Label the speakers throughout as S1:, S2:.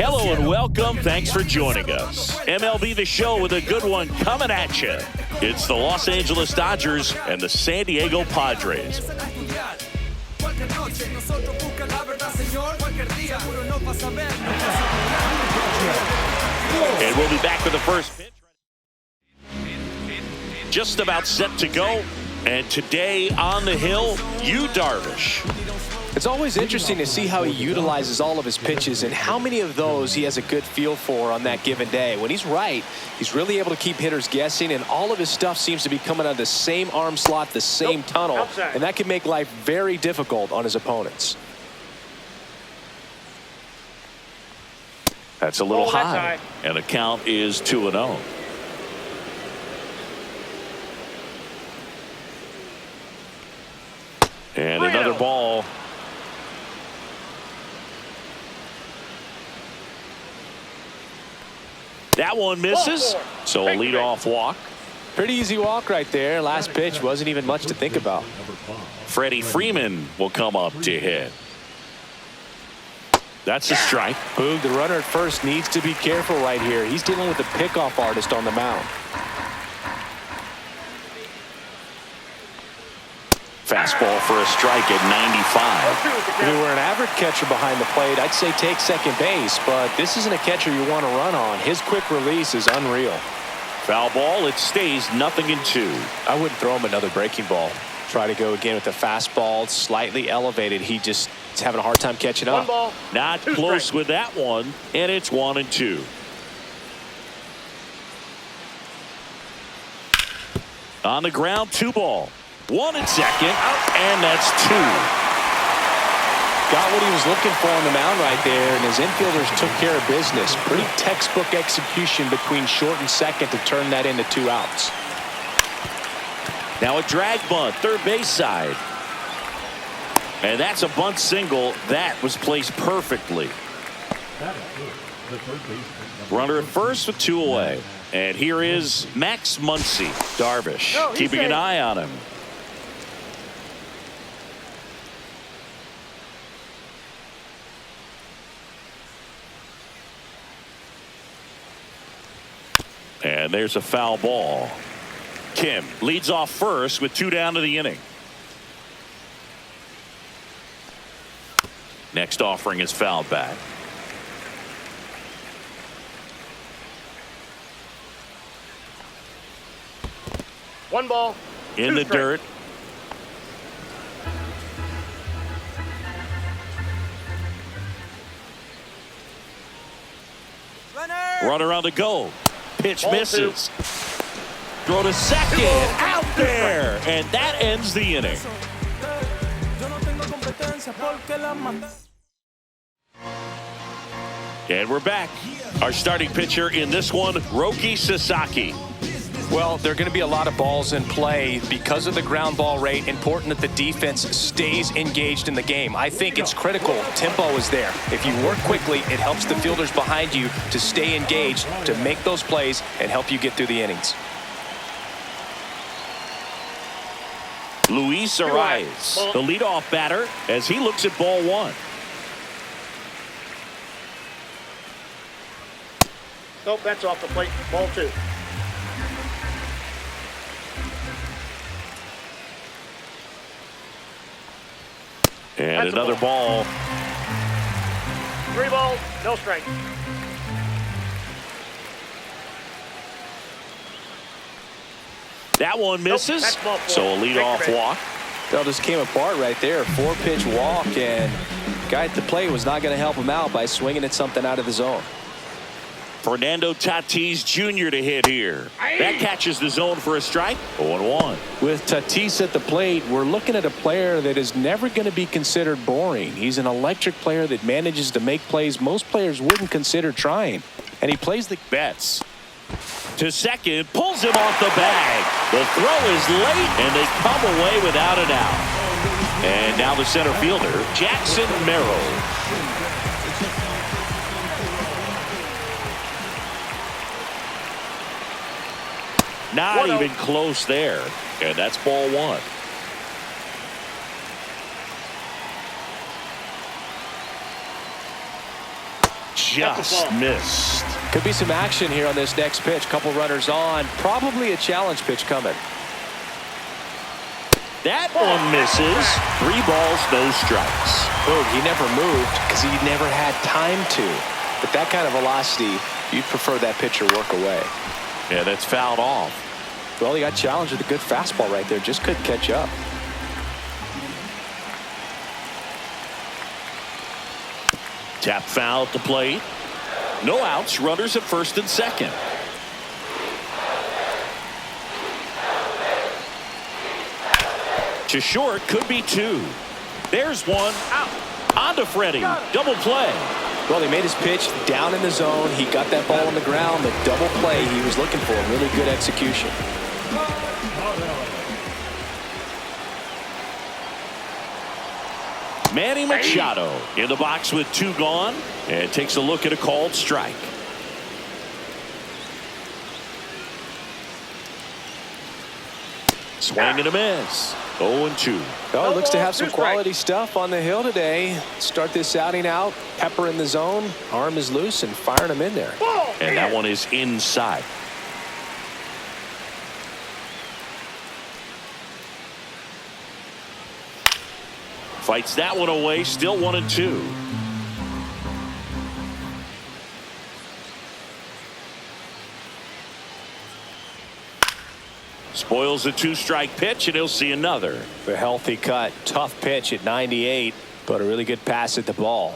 S1: Hello and welcome. Thanks for joining us. MLB The Show with a good one coming at you. It's the Los Angeles Dodgers and the San Diego Padres. And we'll be back with the first pitch. Just about set to go. And today on the hill, Yu Darvish.
S2: It's always interesting to see how he utilizes all of his pitches and how many of those he has a good feel for on that given day. When he's right, he's really able to keep hitters guessing, and all of his stuff seems to be coming out of the same arm slot, the same tunnel, and that can make life very difficult on his opponents.
S1: That's a little high. And the count is 2-0. And another ball. That one misses, so a leadoff walk.
S2: Pretty easy walk right there. Last pitch wasn't even much to think about.
S1: Freddie Freeman will come up to hit. That's a strike.
S2: Boog, the runner at first needs to be careful right here. He's dealing with a pickoff artist on the mound.
S1: Fastball for a strike at 95.
S2: If he were an average catcher behind the plate, I'd say take second base, but this isn't a catcher you want to run on. His quick release is unreal.
S1: Foul ball, it stays 0-2.
S2: I wouldn't throw him another breaking ball. Try to go again with the fastball, slightly elevated. He just is having a hard time catching up.
S1: Not close with that one, and it's 1-2. On the ground, 2 ball. 1 and second, and that's 2.
S2: Got what he was looking for on the mound right there, and his infielders took care of business. Pretty textbook execution between short and second to turn that into 2 outs.
S1: Now a drag bunt, third base side. And that's a bunt single. That was placed perfectly. Runner at first with 2 away. And here is Max Muncy. Darvish keeping an eye on him. And there's a foul ball. Kim leads off first with 2 down to the inning. Next offering is fouled back.
S3: One ball.
S1: In the dirt. Runner on the go. Pitch misses. Throw to second. Out there. And that ends the inning. And we're back. Our starting pitcher in this one, Roki Sasaki.
S2: Well, there are going to be a lot of balls in play because of the ground ball rate. Important that the defense stays engaged in the game. I think it's critical. Tempo is there. If you work quickly, it helps the fielders behind you to stay engaged, to make those plays, and help you get through the innings.
S1: Luis Arias, the leadoff batter, as he looks at ball 1.
S3: Nope, that's off the plate. Ball 2.
S1: And that's another ball.
S3: 3 balls, no strike.
S1: That one misses. So a leadoff walk.
S2: That just came apart right there. 4-pitch walk, and guy at the plate was not going to help him out by swinging at something out of the zone.
S1: Fernando Tatis Jr. to hit here. That catches the zone for a strike. 0-1.
S2: With Tatis at the plate, we're looking at a player that is never going to be considered boring. He's an electric player that manages to make plays most players wouldn't consider trying. And he plays the
S1: bets. To second, pulls him off the bag. The throw is late, and they come away without an out. And now the center fielder, Jackson Merrill. Not even close there. And that's ball 1. just missed.
S2: Could be some action here on this next pitch. Couple runners on. Probably a challenge pitch coming.
S1: That one misses. 3 balls, no strikes.
S2: Boom, he never moved because he never had time to. But that kind of velocity, you'd prefer that pitcher work away.
S1: Yeah, that's fouled off.
S2: Well, he got challenged with a good fastball right there. Just couldn't catch up.
S1: Tap foul at the plate. No outs. Runners at first and second. To short, could be 2. There's one. Out. On to Freddie. Double play.
S2: Well, he made his pitch down in the zone. He got that ball on the ground. The double play he was looking for. Really good execution.
S1: Manny Machado in the box with 2 gone, and takes a look at a called strike. Swing and a miss. 0-2.
S2: Oh, looks to have some quality stuff on the hill today. Start this outing out. Pepper in the zone. Arm is loose and firing him in there.
S1: And that one is inside. Fights that one away. Still 1-2. Spoils a 2-strike pitch, and he'll see another.
S2: A healthy cut. Tough pitch at 98, but a really good pass at the ball.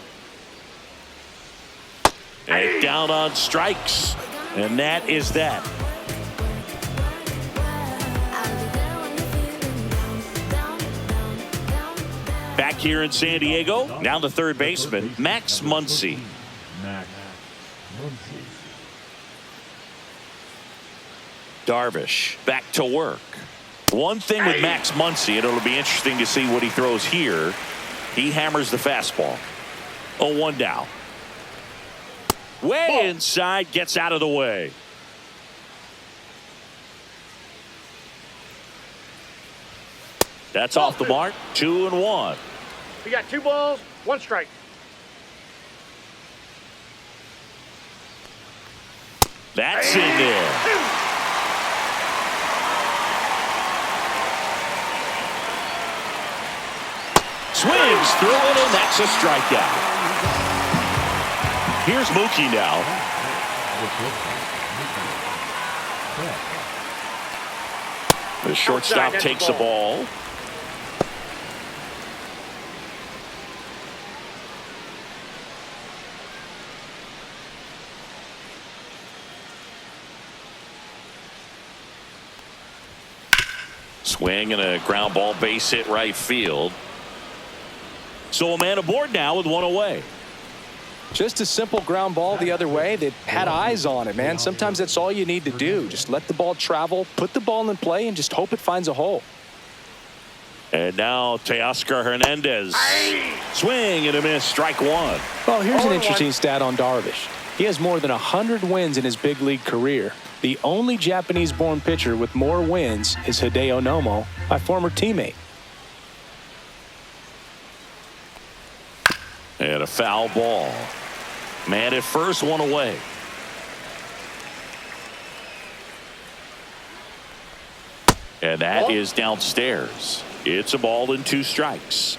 S1: And down on strikes. And that is that. Back here in San Diego, now the third baseman, Max Muncy. Darvish back to work. One thing with Max Muncy, and it'll be interesting to see what he throws here. He hammers the fastball. 0-1 down. Way inside, gets out of the way. That's off the mark. 2-1.
S3: We got 2 balls, 1 strike.
S1: That's in there. Swings through it, and that's a strikeout. Here's Mookie now. The shortstop takes the ball. Swing and a ground ball, base hit right field. So a man aboard now with 1 away.
S2: Just a simple ground ball the other way that had eyes on it, man. Sometimes that's all you need to do. Just let the ball travel, put the ball in play, and just hope it finds a hole.
S1: And now Teoscar Hernandez. Swing and a miss. Strike 1.
S2: Well, here's an interesting stat on Darvish. He has more than 100 wins in his big league career. The only Japanese-born pitcher with more wins is Hideo Nomo, my former teammate.
S1: And a foul ball. Man at first, 1 away. And that is downstairs. It's a ball and 2 strikes.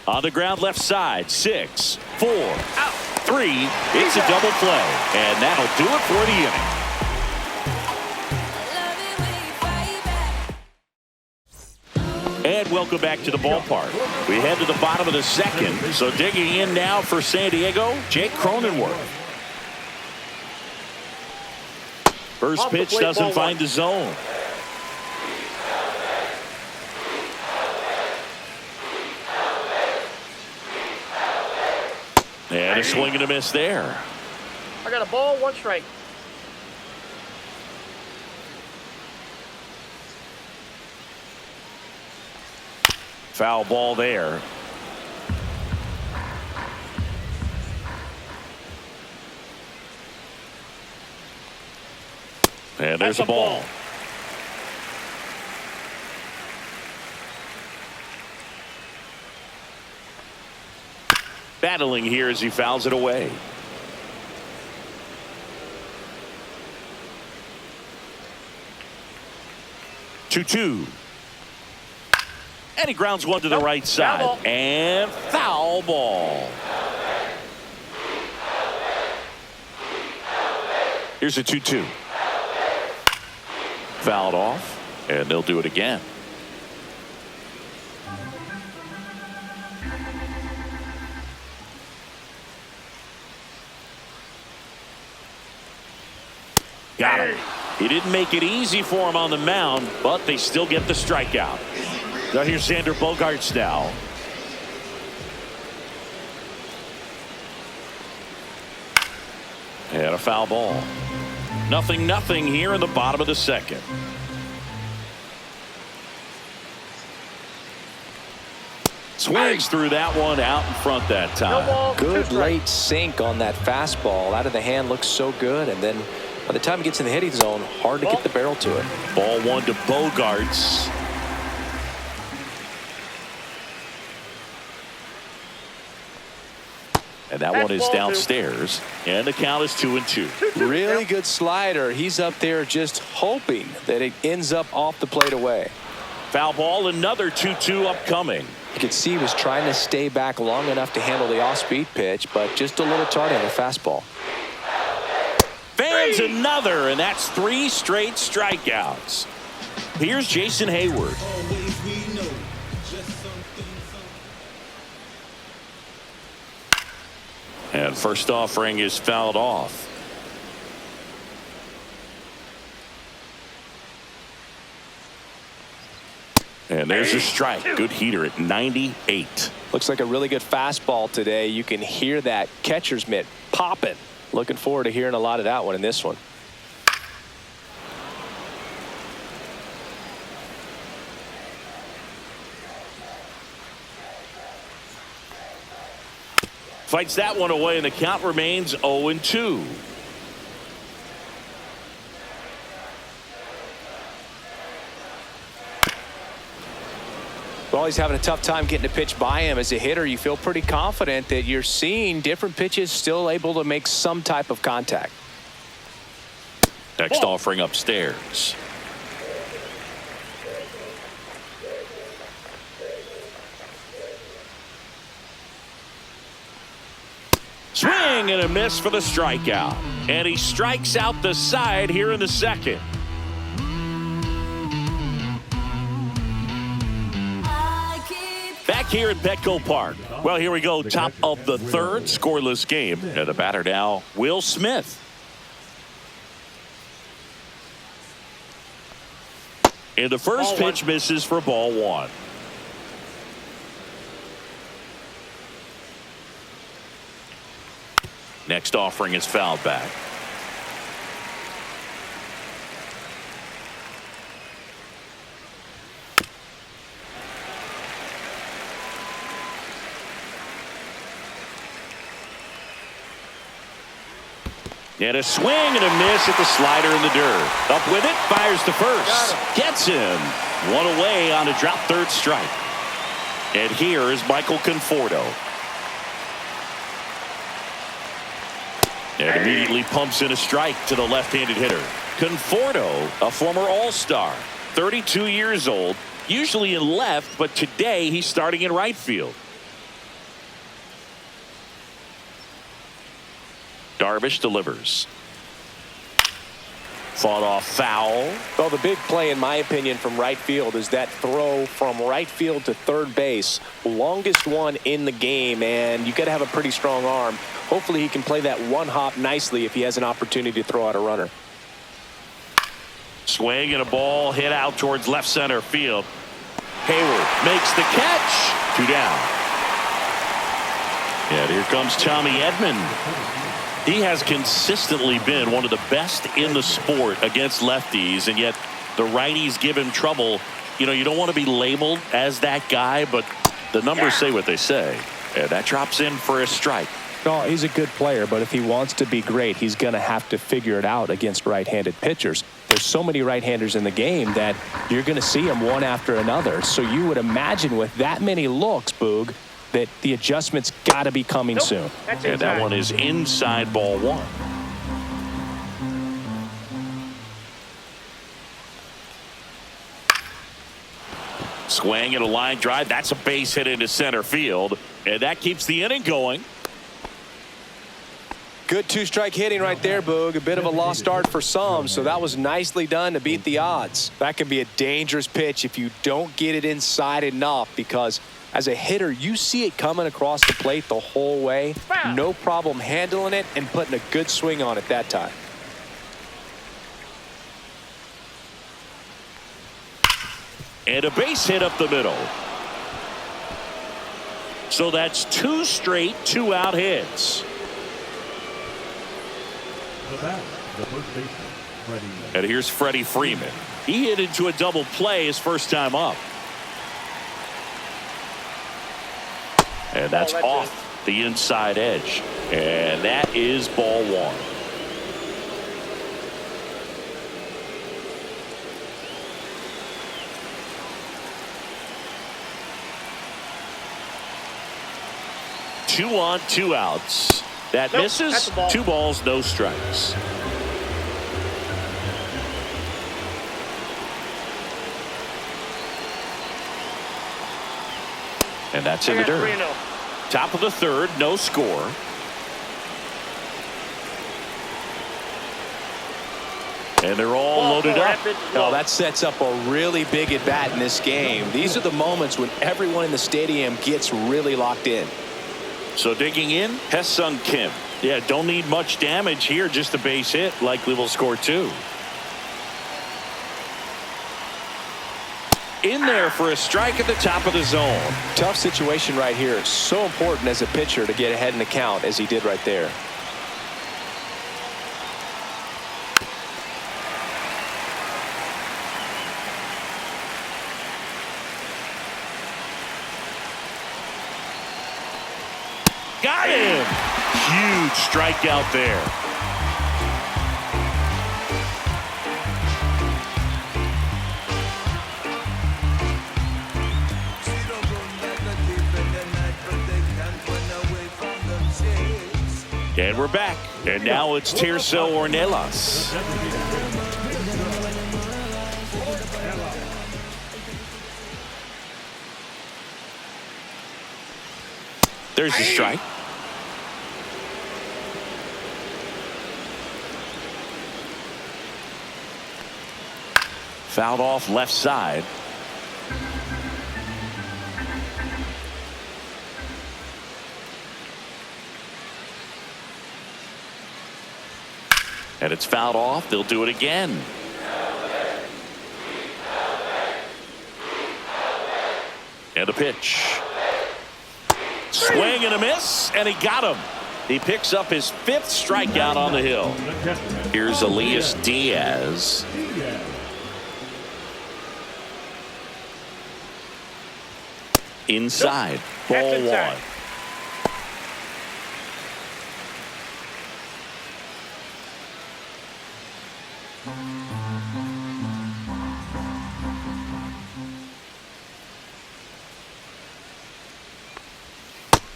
S1: On the ground left side. 6, 4, out, 3. It's a double play. And that'll do it for the inning. And welcome back to the ballpark. We head to the bottom of the second. So digging in now for San Diego, Jake Cronenworth. First pitch doesn't find the zone. And a swing and a miss there.
S3: I got a ball, 1 strike.
S1: Foul ball there. And there's a ball. battling here as he fouls it away. Two. And he grounds one to the right side. And foul ball. Here's a 2-2. Fouled off, and they'll do it again. Got him. He didn't make it easy for him on the mound, but they still get the strikeout. Now here's Xander Bogaerts now. And a foul ball. 0-0 here in the bottom of the second. Swings through that one out in front that time.
S2: Good late sink on that fastball. Out of the hand looks so good, and then by the time it gets in the hitting zone, hard to get the barrel to it.
S1: Ball one to Bogaerts. And that one is downstairs, and the count is 2-2.
S2: Really good slider. He's up there just hoping that it ends up off the plate away.
S1: Foul ball, another 2-2 upcoming.
S2: You could see he was trying to stay back long enough to handle the off-speed pitch, but just a little tardy on the fastball.
S1: Fans another, and that's 3 straight strikeouts. Here's Jason Hayward. And first offering is fouled off. And there's a strike. Good heater at 98.
S2: Looks like a really good fastball today. You can hear that catcher's mitt popping. Looking forward to hearing a lot of that one in this one.
S1: Fights that one away, and the count remains 0-2.
S2: Well, he's having a tough time getting a pitch by him. As a hitter, you feel pretty confident that you're seeing different pitches still able to make some type of contact.
S1: Next offering upstairs. Swing and a miss for the strikeout. And he strikes out the side here in the second. Back here at Petco Park. Well, here we go. Top of the third. Scoreless game. And the batter now, Will Smith. And the first pitch misses for ball one. Next offering is fouled back. And a swing and a miss at the slider in the dirt. Up with it, fires to first. Gets him. One away on a drop third strike. And here is Michael Conforto. And immediately pumps in a strike to the left-handed hitter. Conforto, a former All-Star, 32 years old, usually in left, but today he's starting in right field. Darvish delivers. Fought off foul.
S2: Well, the big play, in my opinion, from right field is that throw from right field to third base. Longest one in the game, and you've got to have a pretty strong arm. Hopefully he can play that one hop nicely if he has an opportunity to throw out a runner.
S1: Swing and a ball hit out towards left center field. Hayward makes the catch. 2 down. And here comes Tommy Edman. He has consistently been one of the best in the sport against lefties, and yet the righties give him trouble. You know, you don't want to be labeled as that guy, but the numbers say what they say. And that drops in for a strike.
S2: No, he's a good player, but if he wants to be great, he's going to have to figure it out against right-handed pitchers. There's so many right-handers in the game that you're going to see them one after another. So you would imagine with that many looks, Boog, that the adjustment's got to be coming soon.
S3: That's
S1: And that
S3: inside.
S1: one is inside ball one. Swing and a line drive. That's a base hit into center field. And that keeps the inning going.
S2: Good two-strike hitting right there, Boog. A bit of a lost start for some, so that was nicely done to beat the odds. That can be a dangerous pitch if you don't get it inside enough, because as a hitter, you see it coming across the plate the whole way. No problem handling it and putting a good swing on it that time.
S1: And a base hit up the middle. So that's two straight two-out hits. And here's Freddie Freeman. He hit into a double play his first time up. And that's off the inside edge. And that is ball one. Two on, two outs. That misses. 2 balls, no strikes. And that's in the dirt. Top of the third, no score. And they're all loaded up.
S2: Oh, that sets up a really big at bat in this game. These are the moments when everyone in the stadium gets really locked in.
S1: So digging in, Haesung Kim. Yeah, don't need much damage here, just a base hit. Likely will score 2. In there for a strike at the top of the zone.
S2: Tough situation right here. So important as a pitcher to get ahead in the count as he did right there.
S1: Got him. Huge strikeout there. And we're back. And now it's Tirso Ornelas. There's the strike. Fouled off left side. And it's fouled off. They'll do it again. And a pitch. Swing and a miss, and he got him. He picks up his 5th strikeout on the hill. Here's Elias Diaz. Inside, ball 1.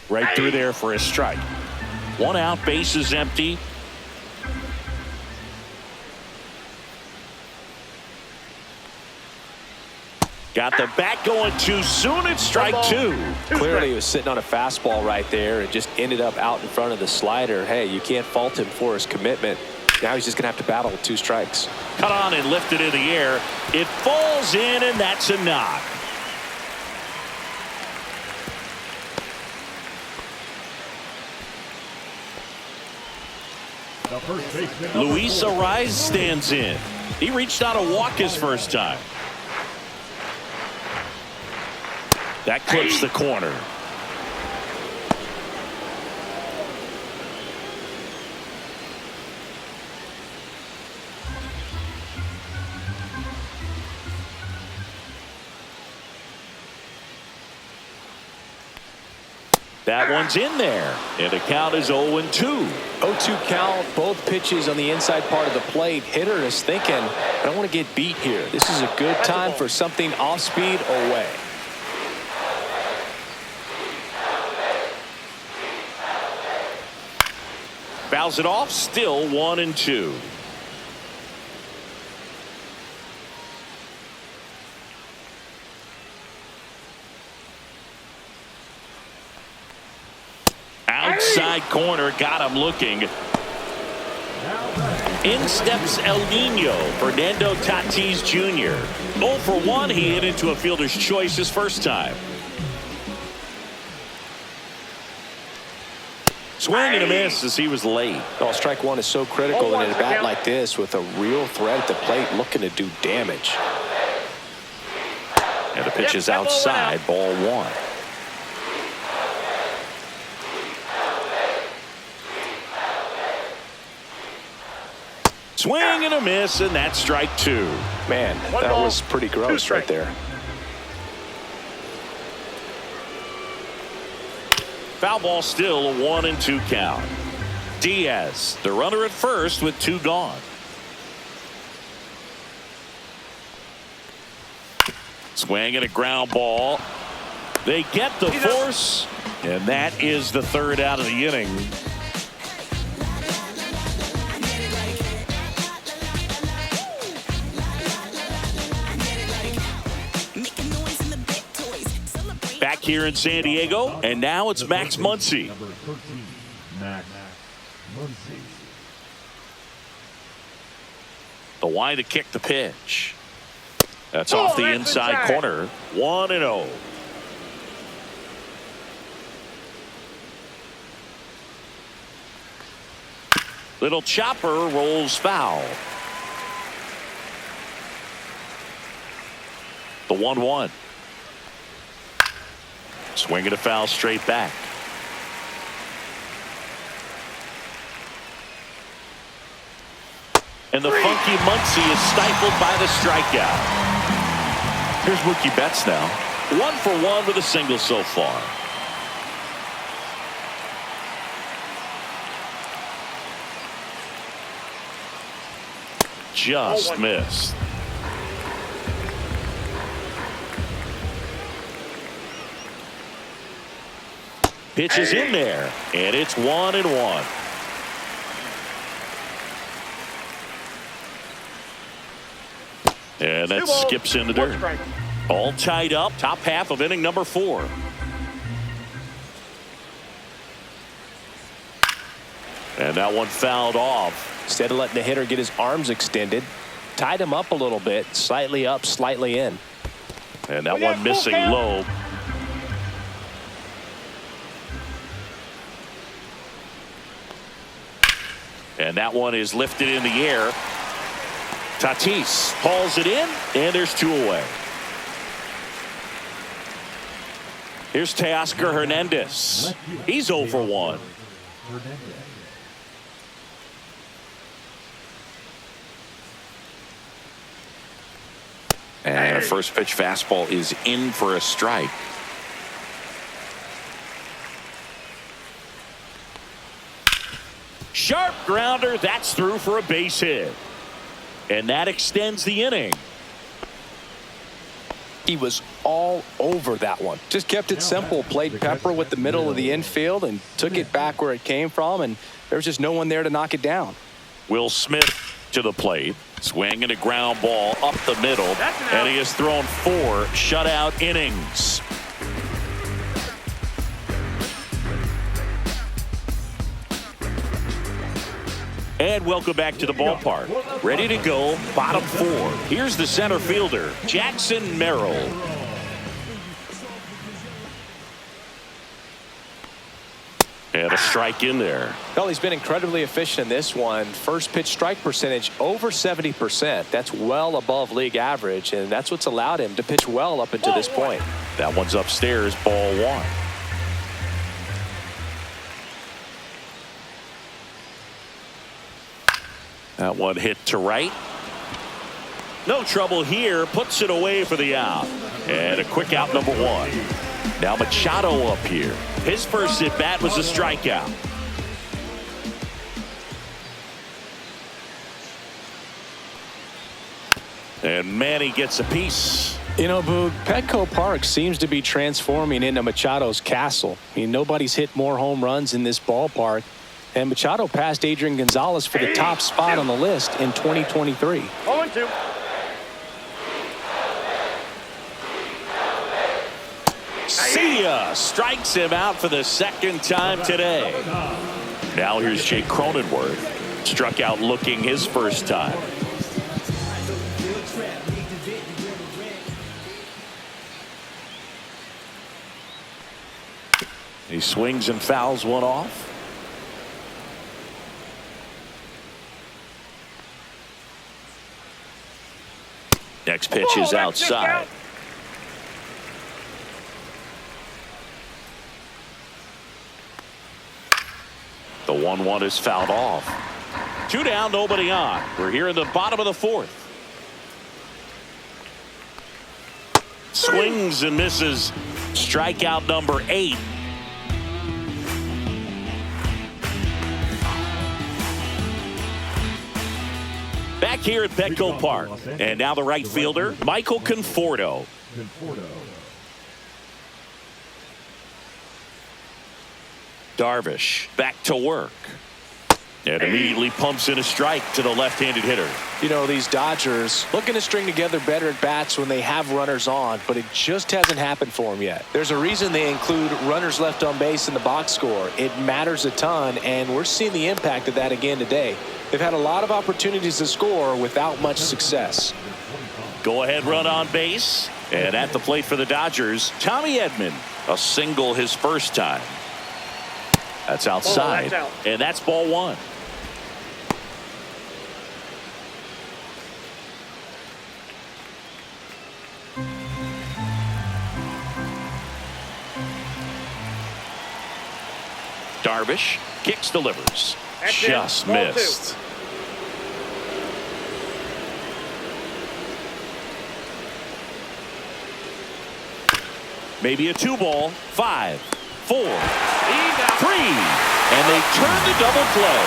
S1: Right through there for a strike. 1 out, base is empty. Got the bat going too soon. It's strike 2.
S2: Clearly he was sitting on a fastball right there and just ended up out in front of the slider. Hey, you can't fault him for his commitment. Now he's just going to have to battle with 2 strikes.
S1: Cut on and lifted in the air. It falls in, and that's a knock. Luis Ariz stands in. He reached out a walk his first time. That clips the corner. That one's in there, and the count is 0-2.
S2: 0-2 count, both pitches on the inside part of the plate. Hitter is thinking, I don't want to get beat here. This is a good time for something off speed or away.
S1: Fouls it off. Still 1-2. Outside corner, got him looking. In steps El Nino, Fernando Tatis Jr. 0 for 1. He hit into a fielder's choice his first time. Swing and a miss as he was late.
S2: Well, strike one is so critical in a bat like this with a real threat at the plate looking to do damage.
S1: And the pitch is outside, ball 1. Swing and a miss, and that's strike 2.
S2: Man, that was pretty gross right there.
S1: Foul ball, still a 1-2 count. Diaz, the runner at first with 2 gone. Swing and a ground ball. They get the force, and that is the 3rd out of the inning. Back here in San Diego, and now it's Max Muncy. The wind to kick the pitch. That's off the inside corner. 1-0. Little chopper rolls foul. The 1-1. Swinging a foul straight back. And the funky Muncy is stifled by the strikeout. Here's Mookie Betts now. 1 for 1 with a single so far. Just missed. Pitch is in there, and it's 1-1. And that skips in the dirt. All tied up, top half of inning number 4. And that one fouled off.
S2: Instead of letting the hitter get his arms extended, tied him up a little bit, slightly up, slightly in.
S1: And that one missing low. And that one is lifted in the air. Tatis hauls it in, and there's 2 away. Here's Teoscar Hernandez. He's 0 for 1. And a first pitch fastball is in for a strike. Sharp grounder, that's through for a base hit. And that extends the inning.
S2: He was all over that one. Just kept it simple. Played pepper with the middle of the infield and took it back where it came from. And there's just no one there to knock it down.
S1: Will Smith to the plate. Swing and a ground ball up the middle. And he has thrown 4 shutout innings. And welcome back to the ballpark. Ready to go, bottom 4. Here's the center fielder, Jackson Merrill. And a strike in there.
S2: Well, he's been incredibly efficient in this one. First pitch strike percentage over 70%. That's well above league average, and that's what's allowed him to pitch well up until this point.
S1: That one's upstairs, ball 1. That one hit to right. No trouble here. Puts it away for the out. And a quick out, number 1. Now Machado up here. His first at bat was a strikeout. And Manny gets a piece.
S2: You know, Boog, Petco Park seems to be transforming into Machado's castle. I mean, nobody's hit more home runs in this ballpark. And Machado passed Adrian Gonzalez for the top spot on the list in 2023.
S3: 0-2.
S1: See ya! Strikes him out for the second time today. Now here's Jake Cronenworth. Struck out looking his first time. He swings and fouls one off. Next pitch is outside. The 1-1 is fouled off. 2 down, nobody on. We're here in the bottom of the fourth. Swings and misses. Strikeout number 8. Back here at Petco Park. And now the right fielder, Michael Conforto. Darvish back to work. And immediately pumps in a strike to the left-handed hitter.
S2: You know, these Dodgers looking to string together better at bats when they have runners on, but it just hasn't happened for them yet. There's a reason they include runners left on base in the box score. It matters a ton, and we're seeing the impact of that again today. They've had a lot of opportunities to score without much success.
S1: Go ahead run on base. And at the plate for the Dodgers, Tommy Edman. A single his first time. That's outside.
S3: That's out.
S1: And that's ball 1. Darvish kicks, delivers.
S3: That's
S1: Just
S3: it. Ball 2.
S1: missed. Maybe a 2-ball. 5, 4, 3, and they turn the double play.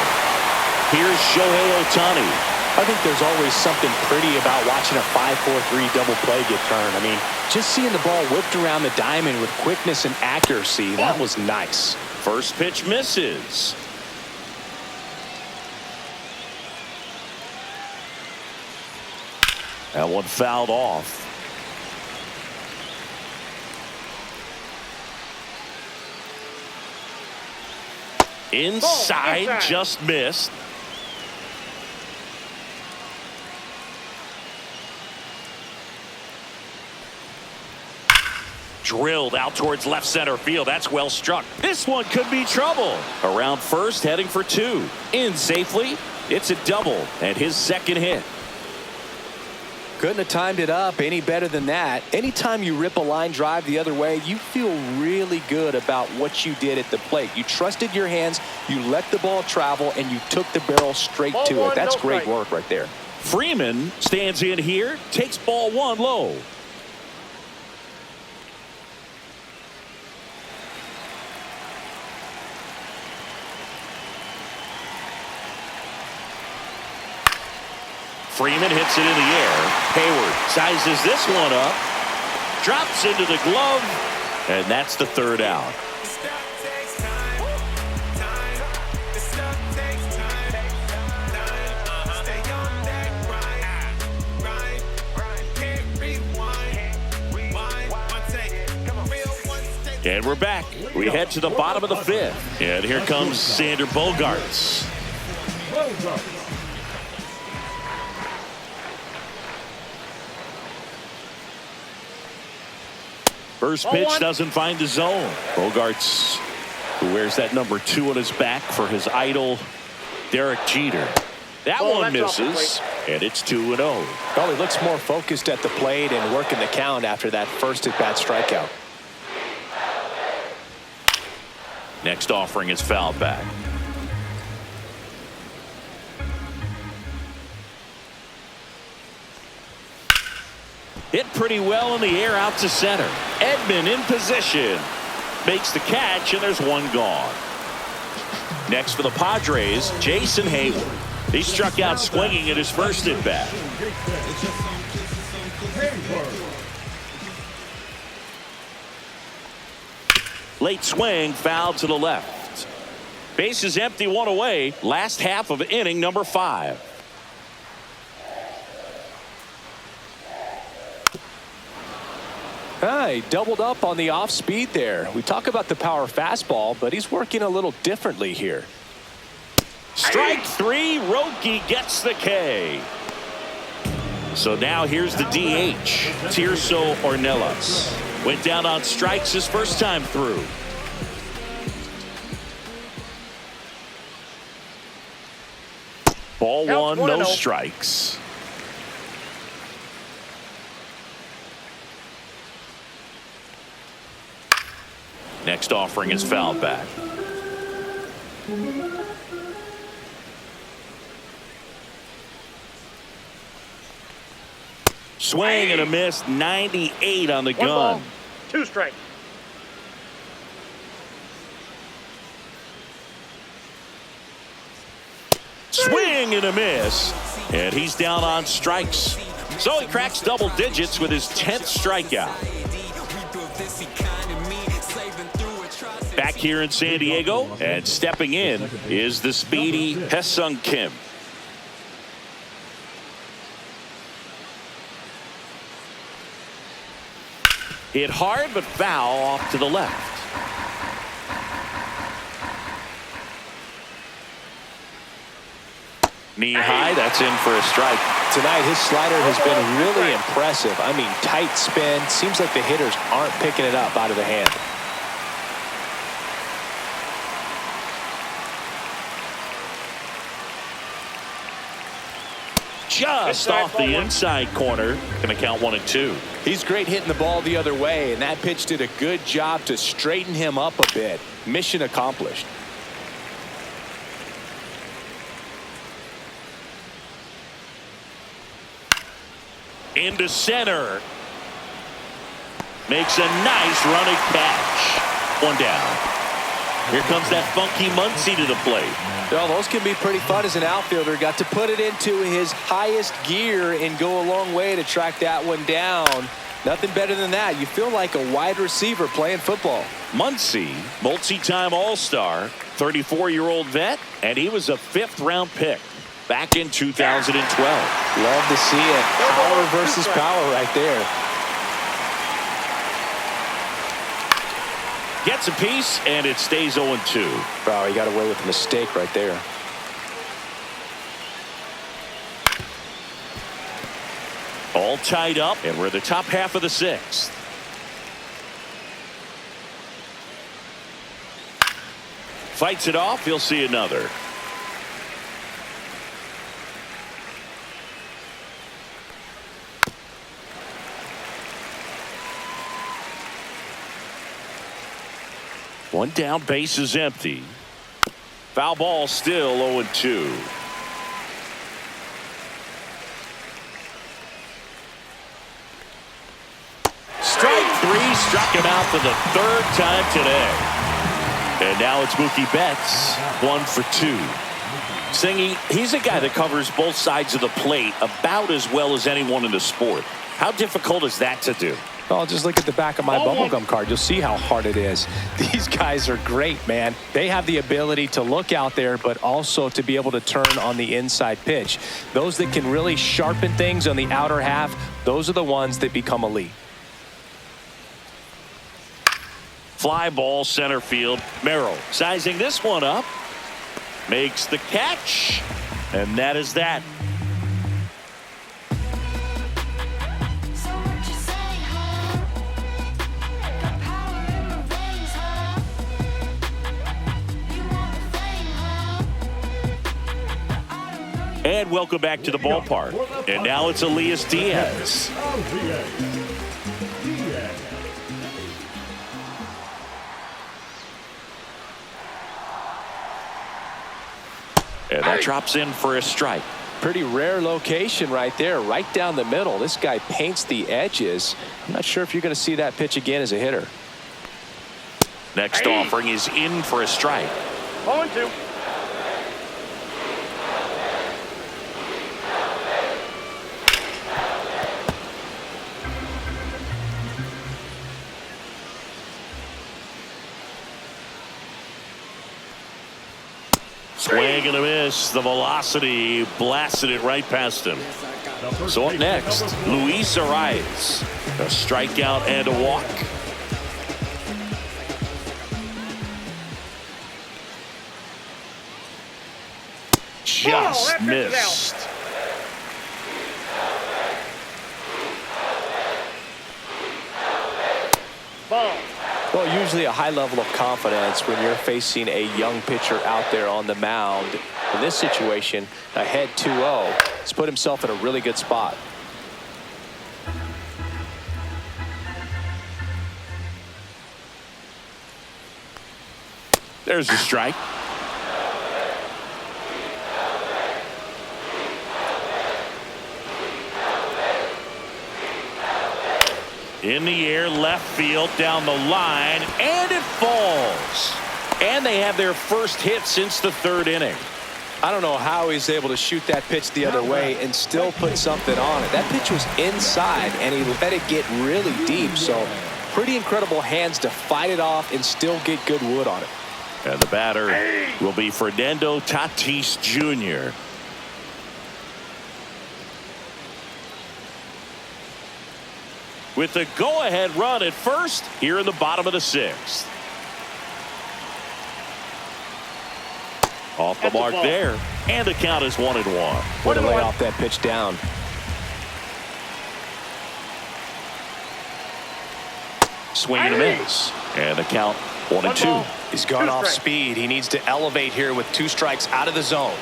S1: Here's Shohei Ohtani.
S2: I think there's always something pretty about watching a 5-4-3 double play get turned. I mean, just seeing the ball whipped around the diamond with quickness and accuracy, that was nice.
S1: First pitch misses. That one fouled off. Inside, just missed. Drilled out towards left center field. That's well struck. This one could be trouble. Around first, heading for 2. In safely. It's a double and his second hit.
S2: Couldn't have timed it up any better than that. Anytime you rip a line drive the other way, you feel really good about what you did at the plate. You trusted your hands, you let the ball travel, and you took the barrel straight to it. That's great work right there.
S1: Freeman stands in here, takes ball 1 low. Freeman hits it in the air. Hayward sizes this one up. Drops into the glove. And that's the 3rd out. And we're back. We head to the bottom of the 5th. And here comes Xander Bogaerts. First pitch doesn't find the zone. Bogaerts, who wears that number 2 on his back for his idol, Derek Jeter. That one misses, and it's 2-0.
S2: Well, he looks more focused at the plate and working the count after that first at-bat strikeout.
S1: Next offering is fouled back. Hit pretty well in the air out to center. Edman in position. Makes the catch, and there's one gone. Next for the Padres, Jason Hayward. He struck out swinging at his first at-bat. Late swing, foul to the left. Base is empty, one away. Last half of inning number 5.
S2: He doubled up on the off speed there. We talk about the power fastball, but he's working a little differently here.
S1: Strike 3. Roki gets the K. So now here's the DH. Tirso Ornelas went down on strikes his first time through. Ball 1, no strikes. Next offering is fouled back. Swing and a miss. 98 on the gun.
S3: Ball, 2 strikes.
S1: Swing and a miss. And he's down on strikes. So he cracks double digits with his 10th strikeout. Back here in San Diego, and stepping in is the speedy Haesung Kim. Hit hard but foul off to the left. Knee high, that's in for a strike.
S2: Tonight his slider has been really impressive. I mean, tight spin. Seems like the hitters aren't picking it up out of the hand.
S1: Just off the inside corner. Gonna count 1 and 2.
S2: He's great hitting the ball the other way, and that pitch did a good job to straighten him up a bit. Mission accomplished.
S1: Into center. Makes a nice running catch. 1 down. Here comes that funky Muncy to the plate.
S2: Well, those can be pretty fun as an outfielder. Got to put it into his highest gear and go a long way to track that one down. Nothing better than that. You feel like a wide receiver playing football.
S1: Muncy, multi-time All-Star, 34-year-old vet, and he was a 5th-round pick back in 2012.
S2: Love to see it. Power versus power right there.
S1: Gets a piece, and it stays 0-2.
S2: Wow, he got away with a mistake right there.
S1: All tied up, and we're the top half of the 6th. Fights it off. He'll see another. One down, base is empty. Foul ball, still 0-2. Strike 3, struck him out for the 3rd time today. And now it's Mookie Betts, 1 for 2. Singy, he's a guy that covers both sides of the plate about as well as anyone in the sport. How difficult is that to do?
S2: Oh, just look at the back of my bubblegum card. You'll see how hard it is. These guys are great, man. They have the ability to look out there, but also to be able to turn on the inside pitch. Those that can really sharpen things on the outer half, those are the ones that become elite.
S1: Fly ball, center field. Merrill sizing this one up. Makes the catch. And that is that. And welcome back to the ballpark. And now it's Elias Diaz. And that drops in for a strike.
S2: Pretty rare location right there, right down the middle. This guy paints the edges. I'm not sure if you're going to see that pitch again as a hitter.
S1: Next offering is in for a strike.
S3: 0-2.
S1: Swing and a miss. The velocity blasted it right past him. So up next, Luis Arias. A strikeout and a walk. Just missed.
S3: Ball.
S2: Well, usually a high level of confidence when you're facing a young pitcher out there on the mound. In this situation, ahead 2-0. He's put himself in a really good spot.
S1: There's a strike. In the air, left field, down the line, and it falls. And they have their first hit since the third inning.
S2: I don't know how he's able to shoot that pitch the other way and still put something on it. That pitch was inside, and he let it get really deep. So pretty incredible hands to fight it off and still get good wood on it.
S1: And the batter will be Fernando Tatis Jr. With the go-ahead run at first here in the bottom of the sixth. Off the mark there, and the count is 1-1.
S2: Way to lay off that pitch down.
S1: Swing and a miss, and the count 1-2.
S2: He's gone off speed. He needs to elevate here with 2 strikes out of the zone.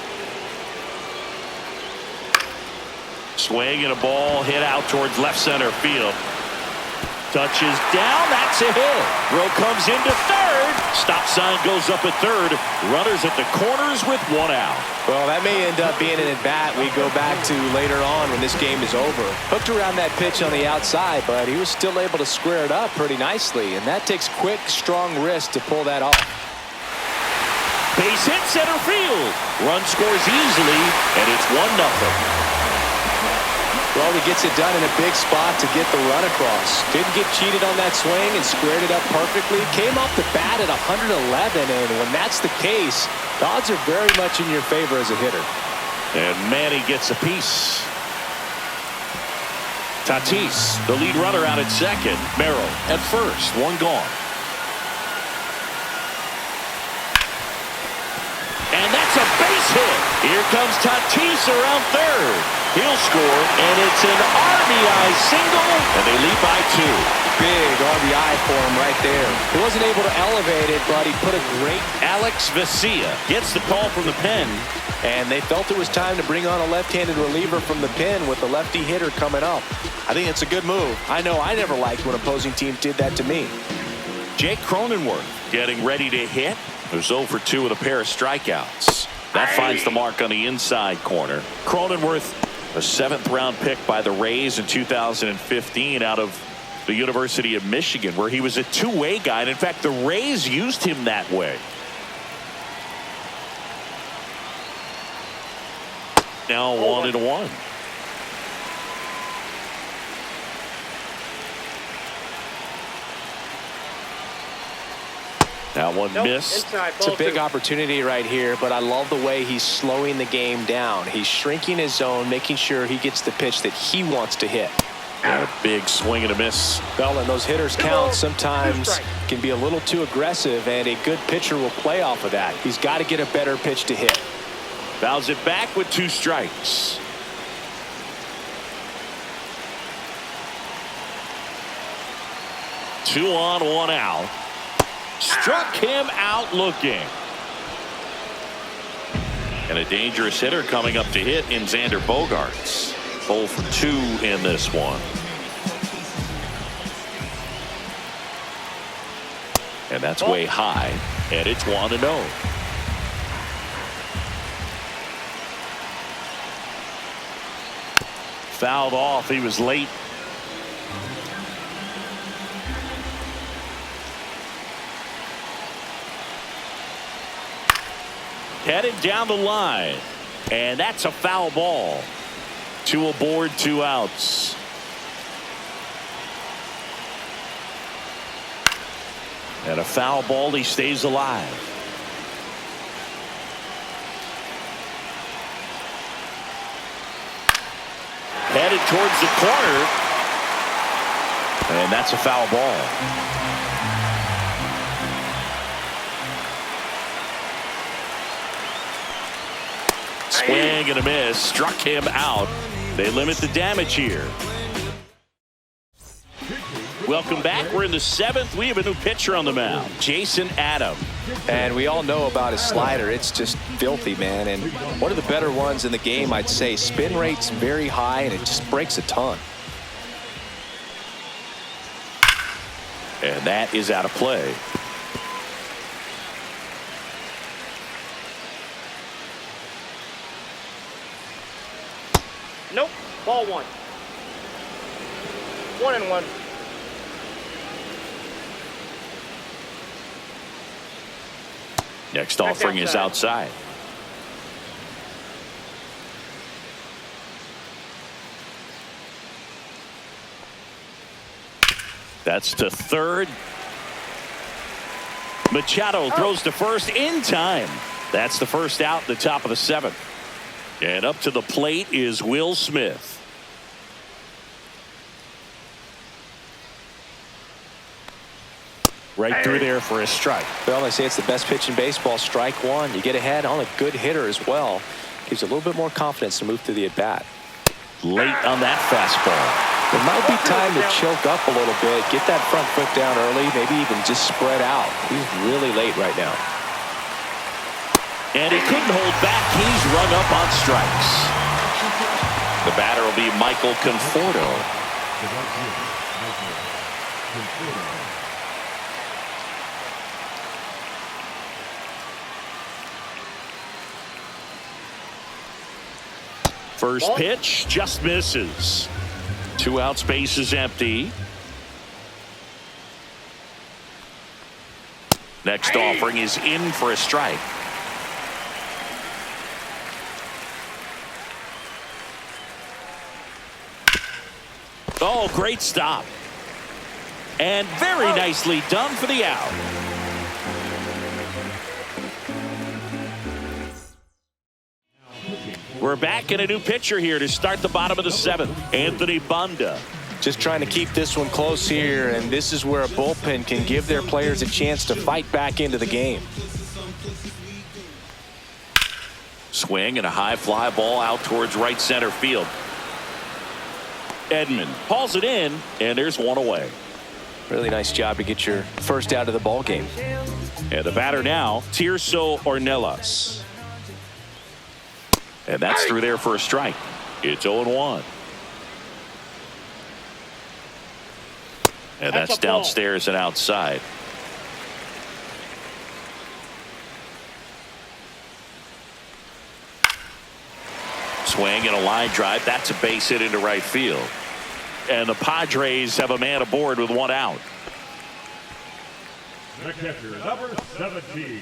S1: Swing and a ball hit out towards left center field. Touches down. That's a hit. Throw comes into third. Stop sign goes up at third. Runners at the corners with 1 out.
S2: Well, that may end up being an at-bat we go back to later on when this game is over. Hooked around that pitch on the outside, but he was still able to square it up pretty nicely, and that takes quick, strong wrist to pull that off.
S1: Base hit center field. Run scores easily, and it's 1-0.
S2: Well, he gets it done in a big spot to get the run across. Didn't get cheated on that swing and squared it up perfectly. Came off the bat at 111, and when that's the case, the odds are very much in your favor as a hitter.
S1: And Manny gets a piece. Tatis, the lead runner, out at second. Merrill at first. 1 gone. And that's a base hit. Here comes Tatis around third. He'll score, and it's an RBI single, and they lead by 2.
S2: Big RBI for him right there. He wasn't able to elevate it, but he put a great...
S1: Alex Vesia gets the call from the pen.
S2: And they felt it was time to bring on a left-handed reliever from the pen with the lefty hitter coming up. I think it's a good move. I know I never liked when opposing teams did that to me.
S1: Jake Cronenworth getting ready to hit. There's 0 for 2 with a pair of strikeouts. That finds the mark on the inside corner. Cronenworth, a 7th-round pick by the Rays in 2015 out of the University of Michigan, where he was a two-way guy. And in fact, the Rays used him that way. Now 1-1. That one missed.
S2: It's a big opportunity right here, but I love the way he's slowing the game down. He's shrinking his zone, making sure he gets the pitch that he wants to hit.
S1: And a big swing and a miss.
S2: Well, and those hitters count sometimes can be a little too aggressive, and a good pitcher will play off of that. He's got to get a better pitch to hit.
S1: Fouls it back with 2 strikes. Two on, 1 out. Struck him out looking. And a dangerous hitter coming up to hit in Xander Bogaerts. 0 for 2 in this one. And that's way high. And it's 1-0. Fouled off. He was late. Headed down the line, and that's a foul ball. 2 aboard, 2 outs. And a foul ball, he stays alive. Headed towards the corner. And that's a foul ball. Swing and a miss. Struck him out. They limit the damage here. Welcome back. We're in the 7th. We have a new pitcher on the mound, Jason Adam.
S2: And we all know about his slider. It's just filthy, man. And one of the better ones in the game, I'd say. Spin rate's very high, and it just breaks a ton.
S1: And that is out of play.
S3: Nope. Ball 1. 1-1.
S1: Next offering is outside. That's to third. Machado throws to first in time. That's the first out, the top of the 7th. And up to the plate is Will Smith. Right through there for a strike.
S2: Well, they say it's the best pitch in baseball. Strike one. You get ahead on a good hitter as well. Gives you a little bit more confidence to move through the at-bat.
S1: Late on that fastball.
S2: It might be time to choke up a little bit. Get that front foot down early. Maybe even just spread out. He's really late right now.
S1: And he couldn't hold back. He's rung up on strikes. The batter will be Michael Conforto. First pitch just misses. 2 outs, base is empty. Next offering is in for a strike. Oh, great stop. And very nicely done for the out. We're back in a new pitcher here to start the bottom of the 7th. Anthony Banda.
S2: Just trying to keep this one close here, and this is where a bullpen can give their players a chance to fight back into the game.
S1: Swing and a high fly ball out towards right center field. Edman hauls it in, and there's one away.
S2: Really nice job to get your first out of the ball game.
S1: And the batter now, Tirso Ornelas. And that's through there for a strike. It's 0-1. And that's downstairs and outside. Swing and a line drive. That's a base hit into right field. And the Padres have a man aboard with 1 out.
S4: The catcher, number 17.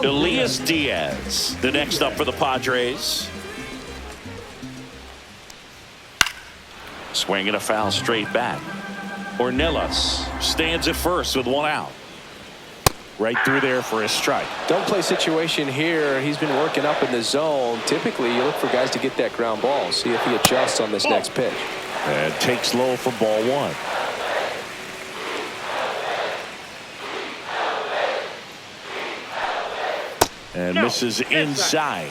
S1: Elias Diaz, the next up for the Padres. Swing and a foul straight back. Ornelas stands at first with 1 out. Right through there for a strike.
S2: Don't play situation here. He's been working up in the zone. Typically, you look for guys to get that ground ball. See if he adjusts on this next pitch.
S1: And takes low for ball 1. And misses inside.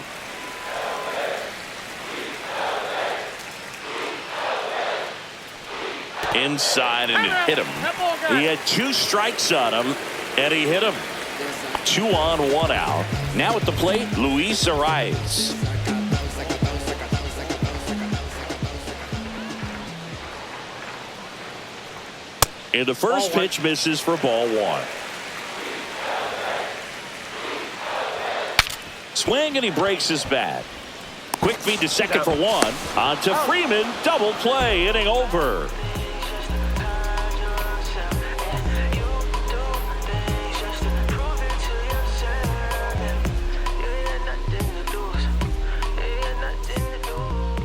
S1: Inside, and it hit him. He had 2 strikes on him, and he hit him. 2 on, 1 out. Now at the plate, Luis Arias. And the first pitch misses for ball 1. Swing, and he breaks his bat. Quick feed to second for 1. On to Freeman. Double play. Inning over.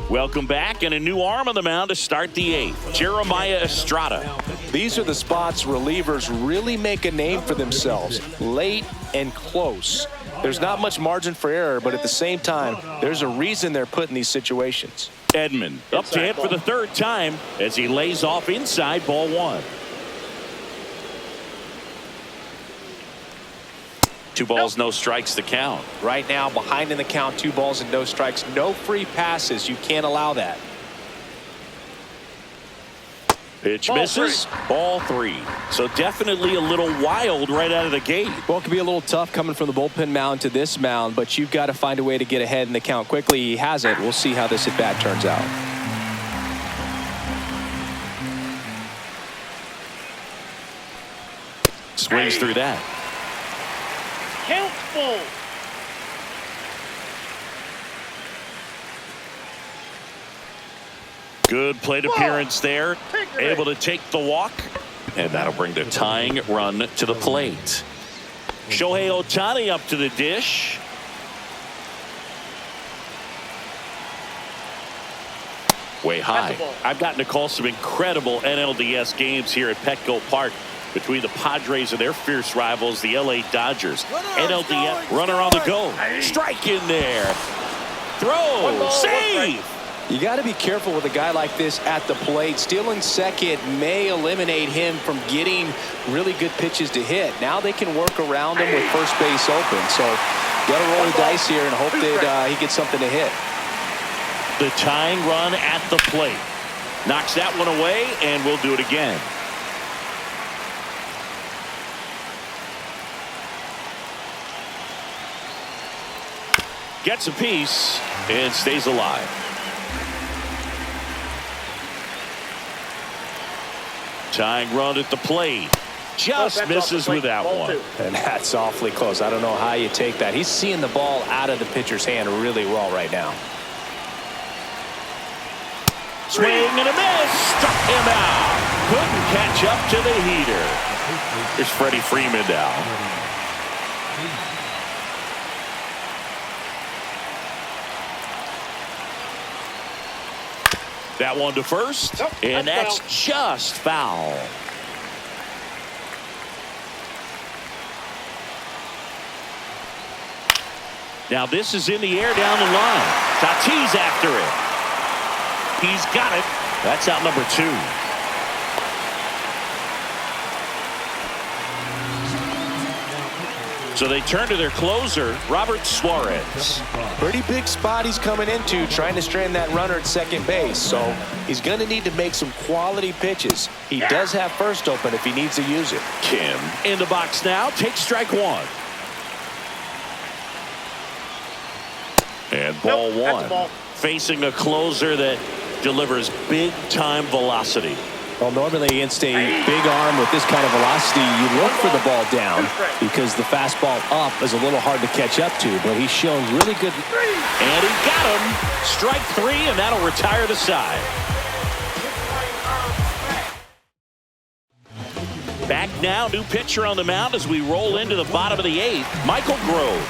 S1: Welcome back, and a new arm on the mound to start the 8th. Jeremiah Estrada.
S2: These are the spots relievers really make a name for themselves. Late and close. There's not much margin for error, but at the same time, there's a reason they're put in these situations.
S1: Edman up to hit for the third time as he lays off inside, ball one. 2 balls, no strikes to count.
S2: Right now, behind in the count, 2 balls and no strikes, no free passes. You can't allow that.
S1: Pitch misses, ball 3. So definitely a little wild right out of the gate.
S2: Well, it could be a little tough coming from the bullpen mound to this mound, but you've got to find a way to get ahead in the count quickly. He has it. We'll see how this at bat turns out.
S1: Swings through that.
S3: Count full.
S1: Good plate appearance there. Able to take the walk. And that'll bring the tying run to the plate. Shohei Ohtani up to the dish. Way high. I've gotten to call some incredible NLDS games here at Petco Park between the Padres and their fierce rivals, the LA Dodgers. NLDS runner on the go. Strike in there. Throw. Save.
S2: You got to be careful with a guy like this at the plate. Stealing second may eliminate him from getting really good pitches to hit. Now they can work around him with first base open. So got to roll the dice here and hope that he gets something to hit.
S1: The tying run at the plate. Knocks that one away, and we'll do it again. Gets a piece and stays alive. Tying run at the plate. Just misses with that one.
S2: And that's awfully close. I don't know how you take that. He's seeing the ball out of the pitcher's hand really well right now.
S1: Swing and a miss. Struck him out. Couldn't catch up to the heater. Here's Freddie Freeman now. That one to first, and that's just foul. Now this is in the air down the line. Tatis after it. He's got it. That's out number 2. So they turn to their closer, Robert Suarez.
S2: Pretty big spot he's coming into, trying to strand that runner at second base. So he's going to need to make some quality pitches. He does have first open if he needs to use it.
S1: Kim in the box now, takes strike 1. And ball 1. Facing a closer that delivers big-time velocity.
S2: Well, normally against a big arm with this kind of velocity, you look for the ball down because the fastball up is a little hard to catch up to, but he's shown really good.
S1: And he got him. Strike 3, and that'll retire the side. Back now, new pitcher on the mound as we roll into the bottom of the 8th, Michael Grove.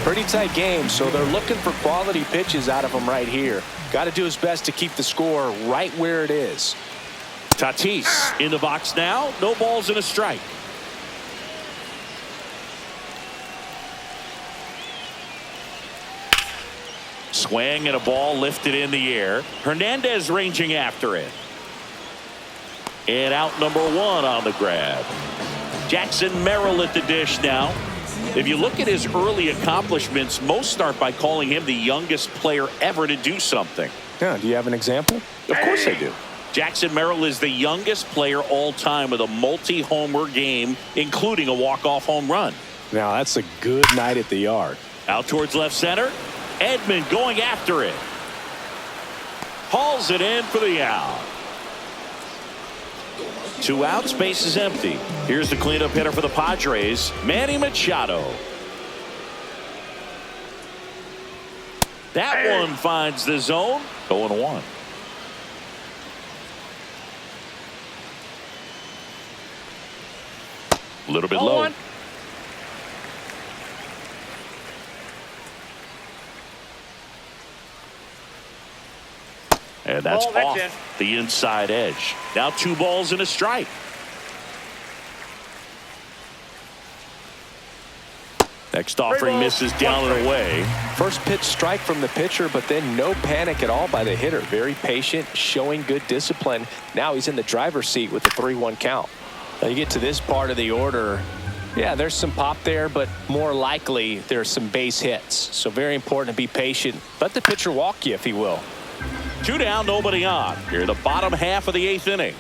S2: Pretty tight game, so they're looking for quality pitches out of him right here. Got to do his best to keep the score right where it is.
S1: Tatis in the box now. No balls and a strike. Swing and a ball lifted in the air. Hernandez ranging after it. And out number 1 on the grab. Jackson Merrill at the dish now. If you look at his early accomplishments, most start by calling him the youngest player ever to do something.
S2: Yeah, do you have an example?
S1: Of course I do. Jackson Merrill is the youngest player all time with a multi-homer game, including a walk-off home run.
S2: Now that's a good night at the yard.
S1: Out towards left center. Edman going after it. Hauls it in for the out. 2 outs, base is empty. Here's the cleanup hitter for the Padres, Manny Machado. That one finds the zone. 0-1. A little bit low. And that's off the inside edge. Now 2 balls and a strike. Next offering misses down and away.
S2: First pitch strike from the pitcher, but then no panic at all by the hitter. Very patient, showing good discipline. Now he's in the driver's seat with the 3-1 count. Now you get to this part of the order. Yeah, there's some pop there, but more likely there's some base hits. So very important to be patient. Let the pitcher walk you if he will.
S1: 2 down, nobody on. Here in the bottom half of the 8th inning.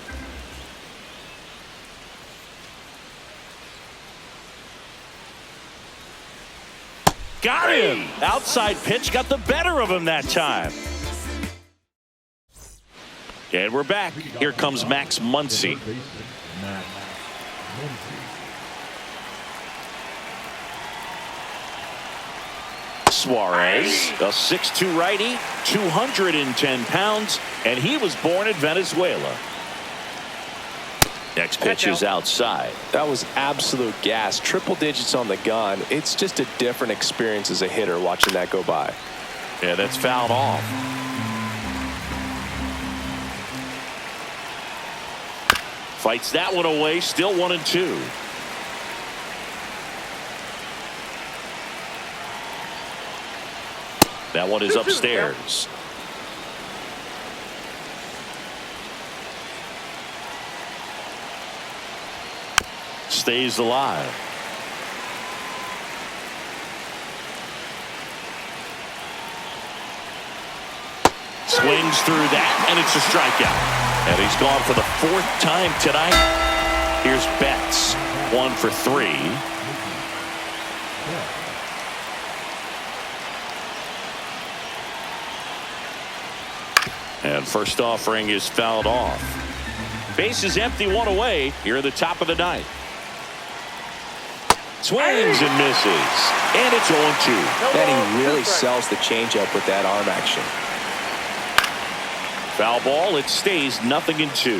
S1: Got him. Outside pitch got the better of him that time. And we're back. Here comes Max Muncy. Suarez, a 6'2" righty, 210 pounds, and he was born in Venezuela. Next pitch is outside.
S2: That was absolute gas. Triple digits on the gun. It's just a different experience as a hitter watching that go by.
S1: Yeah, that's fouled off. Fights that one away. Still 1-2. That one is upstairs. Stays alive. Swings through that, and it's a strikeout. And he's gone for the 4th time tonight. Here's Betts, 1 for 3. And first offering is fouled off. Base is empty, 1 away. Here at the top of the 9th. Swings and misses. And it's 0-2.
S2: And he really sells the changeup with that arm action.
S1: Foul ball. It stays 0-2.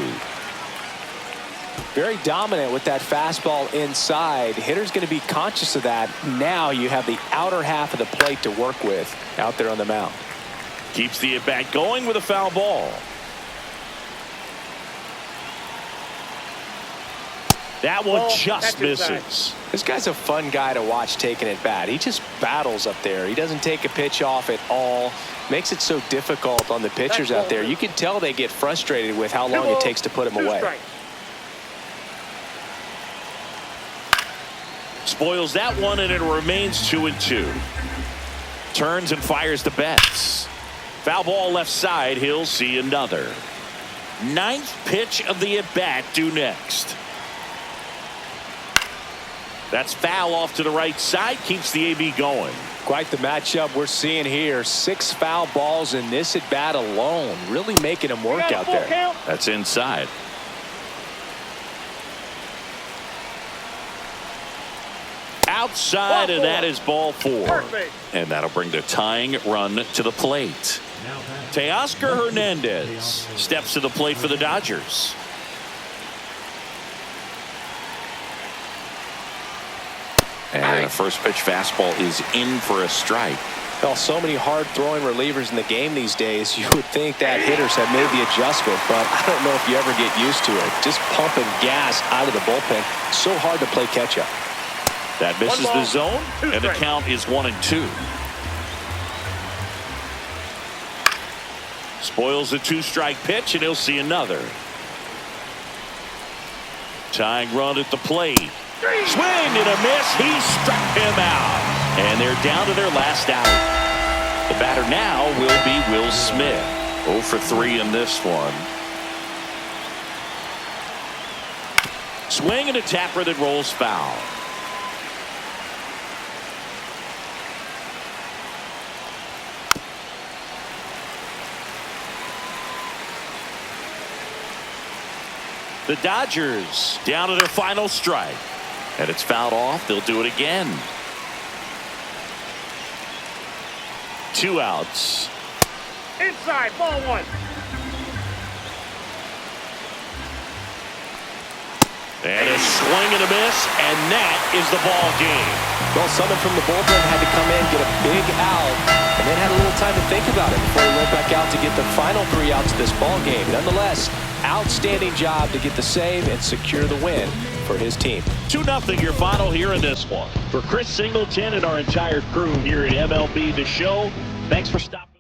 S2: Very dominant with that fastball inside. Hitter's going to be conscious of that. Now you have the outer half of the plate to work with out there on the mound.
S1: Keeps the at-bat going with a foul ball. That one just misses.
S2: This guy's a fun guy to watch taking at bat. He just battles up there. He doesn't take a pitch off at all. Makes it so difficult on the pitchers out there. You can tell they get frustrated with how long it takes to put him away.
S1: Spoils that one, and it remains 2-2. Turns and fires to Betts. Foul ball left side. He'll see another. 9th pitch of the at-bat due next. That's foul off to the right side. Keeps the AB going.
S2: Quite the matchup we're seeing here. 6 foul balls in this at-bat alone. Really making him work out there.
S1: That's inside. Outside, and that is ball 4.
S3: Perfect.
S1: And that'll bring the tying run to the plate. Teoscar Hernandez steps to the plate for the Dodgers. And a first pitch fastball is in for a strike.
S2: Well, so many hard throwing relievers in the game these days. You would think that hitters have made the adjustment, but I don't know if you ever get used to it. Just pumping gas out of the bullpen. So hard to play catch up.
S1: That misses the zone, and the count is 1-2. Spoils the 2-strike pitch, and he'll see another. Tying run at the plate. Swing and a miss. He struck him out. And they're down to their last out. The batter now will be Will Smith. 0 for 3 in this one. Swing and a tapper that rolls foul. The Dodgers down to their final strike. And it's fouled off. They'll do it again. 2 outs.
S3: Inside, ball 1.
S1: And a swing and a miss, and that is the ball game.
S2: Well, someone from the bullpen had to come in, get a big out, and then had a little time to think about it before he went back out to get the final 3 outs of this ball game. Nonetheless, outstanding job to get the save and secure the win for his team.
S1: 2-0 your final here in this one.
S5: For Chris Singleton and our entire crew here at MLB The Show, thanks for stopping.